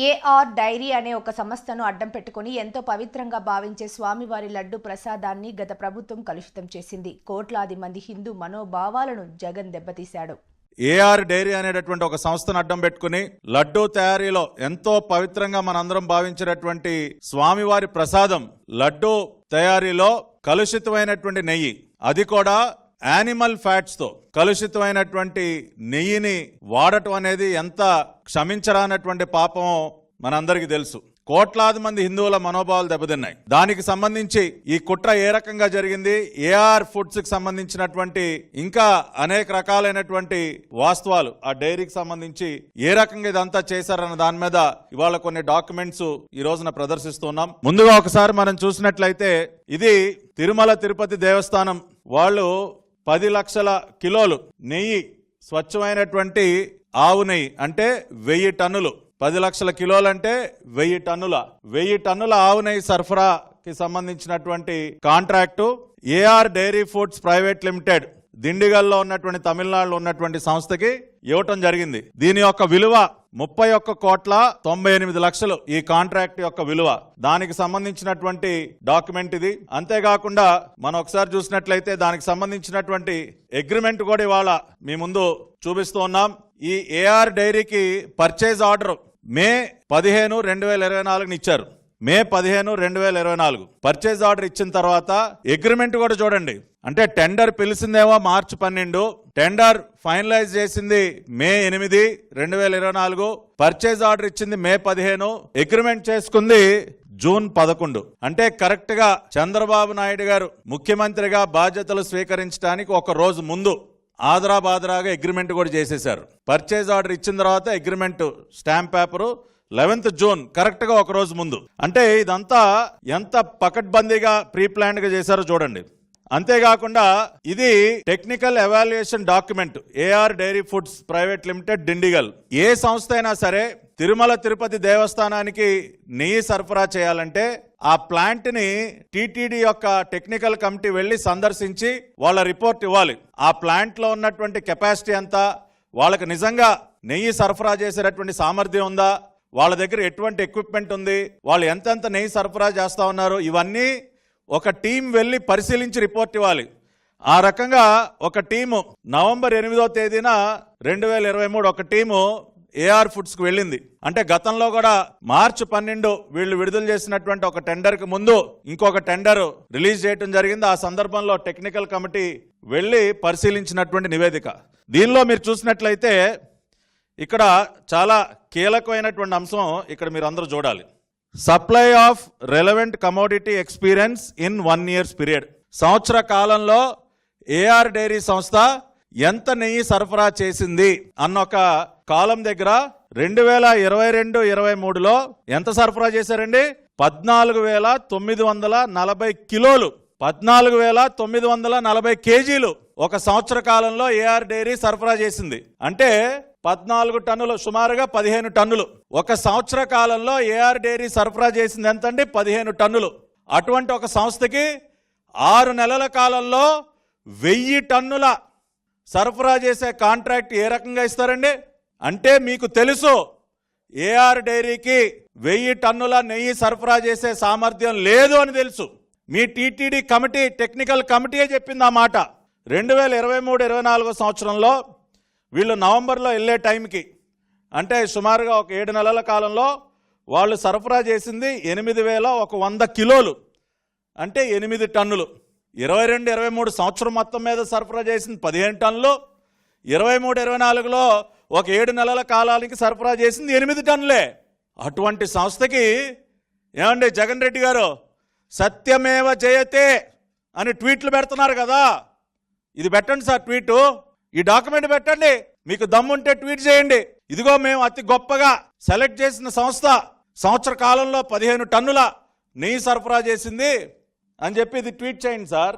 AR dairy అనే ఒక సంస్థను అడ్డం పెట్టుకుని ఎంతో పవిత్రంగా భావించే స్వామివారి లడ్డు ప్రసాదాన్ని గత ప్రభుత్వం కలుషితం చేసింది. కోట్లాది మంది హిందూ మనోభావాలను జగన్ దెబ్బతీశాడు. ఏఆర్ డైరీ అనేటటువంటి ఒక సంస్థను అడ్డం పెట్టుకుని లడ్డూ తయారీలో ఎంతో పవిత్రంగా మనందరం భావించేటటువంటి స్వామివారి ప్రసాదం లడ్డూ తయారీలో కలుషితమైనటువంటి నెయ్యి, అది కూడా యానిమల్ ఫ్యాట్స్ తో కలుషితమైనటువంటి నెయ్యిని వాడటం అనేది ఎంత క్షమించరానటువంటి పాపమో మనందరికీ తెలుసు. కోట్లాది మంది హిందువుల మనోభావాలు దెబ్బతిన్నాయి. దానికి సంబంధించి ఈ కుట్ర ఏ రకంగా జరిగింది, ఏఆర్ ఫుడ్స్ కి సంబంధించినటువంటి ఇంకా అనేక రకాలైనటువంటి వాస్తవాలు ఆ డైరీకి సంబంధించి ఏ రకంగా ఇదంతా చేశారన్న దాని మీద ఇవాళ కొన్ని డాక్యుమెంట్స్ ఈ రోజున ప్రదర్శిస్తున్నాం. ముందుగా ఒకసారి మనం చూసినట్లయితే ఇది తిరుమల తిరుపతి దేవస్థానం వాళ్ళు 10 లక్షల కిలోలు నెయ్యి, స్వచ్ఛమైనటువంటి ఆవు నెయ్యి అంటే 1000 టన్నులు, 10 లక్షల కిలోలు అంటే 1000 టన్నుల ఆవు నెయ్యి సరఫరాకి సంబంధించినటువంటి contract AR dairy foods private limited దిండిగల్లో ఉన్నటువంటి తమిళనాడులో ఉన్నటువంటి సంస్థకి ఇవ్వటం జరిగింది. దీని యొక్క విలువ 31,98,00,000 ఈ కాంట్రాక్ట్ యొక్క విలువ. దానికి సంబంధించినటువంటి డాక్యుమెంట్ ఇది. అంతేకాకుండా మనం ఒకసారి చూసినట్లయితే దానికి సంబంధించినటువంటి అగ్రిమెంట్ కూడా ఇవాళ మీ ముందు చూపిస్తూ ఉన్నాం. ఈ ఏఆర్ డైరీకి పర్చేజ్ ఆర్డర్ మే 15, 2024 ఇచ్చారు. మే 15, 2024 పర్చేజ్ ఆర్డర్ ఇచ్చిన తర్వాత అగ్రిమెంట్ కూడా చూడండి. అంటే టెండర్ పిలిచిందేమో మార్చి 12, టెండర్ ఫైనలైజ్ చేసింది మే 8, 2024, పర్చేజ్ ఆర్డర్ ఇచ్చింది మే 15, అగ్రిమెంట్ చేసుకుంది జూన్ 11. అంటే కరెక్ట్ గా చంద్రబాబు నాయుడు గారు ముఖ్యమంత్రిగా బాధ్యతలు స్వీకరించడానికి ఒక రోజు ముందు ఆదరాబాదరాగా అగ్రిమెంట్ కూడా చేసేశారు. పర్చేజ్ ఆర్డర్ ఇచ్చిన తర్వాత agreement stamp paper 11th June, correct గా ఒక రోజు ముందు. అంటే ఇదంతా ఎంత పకడ్బందీగా ప్రీ ప్లాన్డ్ గా చేశారో చూడండి. అంతేకాకుండా ఇది technical evaluation document AR dairy foods private limited Dindigul. ఏ సంస్థ అయినా సరే తిరుమల తిరుపతి దేవస్థానానికి నెయ్యి సరఫరా చేయాలంటే ఆ ప్లాంట్ ని టీటీడీ యొక్క టెక్నికల్ కమిటీ వెళ్లి సందర్శించి వాళ్ళ రిపోర్ట్ ఇవ్వాలి. ఆ ప్లాంట్ లో ఉన్నటువంటి కెపాసిటీ ఎంత, వాళ్ళకి నిజంగా నెయ్యి సరఫరా చేసేటటువంటి సామర్థ్యం ఉందా, వాళ్ళ దగ్గర ఎటువంటి ఎక్విప్మెంట్ ఉంది, వాళ్ళు ఎంతెంత నెయ్యి సరఫరా చేస్తా ఉన్నారు, ఇవన్నీ ఒక టీం వెళ్ళి పరిశీలించి రిపోర్ట్ ఇవ్వాలి. ఆ రకంగా ఒక టీము నవంబర్ 8వ తేదీన 2023 ఒక టీము ఏఆర్ ఫుడ్స్ కు వెళ్ళింది. అంటే గతంలో కూడా మార్చి 12 వీళ్ళు విడుదల చేసినటువంటి ఒక టెండర్ కి ముందు ఇంకొక టెండర్ రిలీజ్ చేయడం జరిగింది. ఆ సందర్భంలో టెక్నికల్ కమిటీ వెళ్ళి పరిశీలించినటువంటి నివేదిక. దీనిలో మీరు చూసినట్లయితే ఇక్కడ చాలా కీలకమైనటువంటి అంశం ఇక్కడ మీరు అందరూ చూడాలి. Supply of relevant commodity experience in 1 year period. సంవత్సర కాలంలో ఏఆర్ డైరీ సంస్థ ఎంత నెయ్యి సరఫరా చేసింది అన్న ఒక కాలం దగ్గర 2022-23లో ఎంత సరఫరా చేశారండి? 14,940 కిలోలు, 14,940 కేజీలు ఒక సంవత్సర కాలంలో ఏఆర్ డైరీ సరఫరా చేసింది. అంటే 14 టన్నులు, సుమారుగా 15 టన్నులు. ఒక సంవత్సర కాలంలో ఏఆర్ డైరీ సరఫరా చేసింది ఎంతండి? 15 టన్నులు. అటువంటి ఒక సంస్థకి 6 నెలల కాలంలో 1000 టన్నుల సరఫరా చేసే కాంట్రాక్ట్ ఏ రకంగా ఇస్తారండి? అంటే మీకు తెలుసు ఏఆర్ డైరీకి 1000 టన్నుల నెయ్యి సరఫరా చేసే సామర్థ్యం లేదు అని తెలుసు. మీ టీటీడీ కమిటీ టెక్నికల్ కమిటీయే చెప్పింది ఆ మాట. 2023-24 సంవత్సరంలో వీళ్ళు నవంబర్లో వెళ్ళే టైంకి, అంటే సుమారుగా ఒక 7 నెలల కాలంలో వాళ్ళు సరఫరా చేసింది 8,100 కిలోలు, అంటే 8 టన్నులు. 22-23 సంవత్సరం మొత్తం మీద సరఫరా చేసింది 15 టన్నులు. 23-24లో ఒక 7 నెలల కాలానికి సరఫరా చేసింది 8 టన్నులే. అటువంటి సంస్థకి ఏమండి జగన్ రెడ్డి గారు సత్యమేవ జయతే అని ట్వీట్లు పెడుతున్నారు కదా, ఇది పెట్టండి సార్ ట్వీటు, ఈ డాక్యుమెంట్ పెట్టండి, మీకు దమ్ముంటే ట్వీట్ చేయండి. ఇదిగో మేము అతి గొప్పగా సెలెక్ట్ చేసిన సంస్థ సంవత్సర కాలంలో 15 టన్నుల నెయ్యి సరఫరా చేసింది అని చెప్పి ఇది ట్వీట్ చేయండి సార్.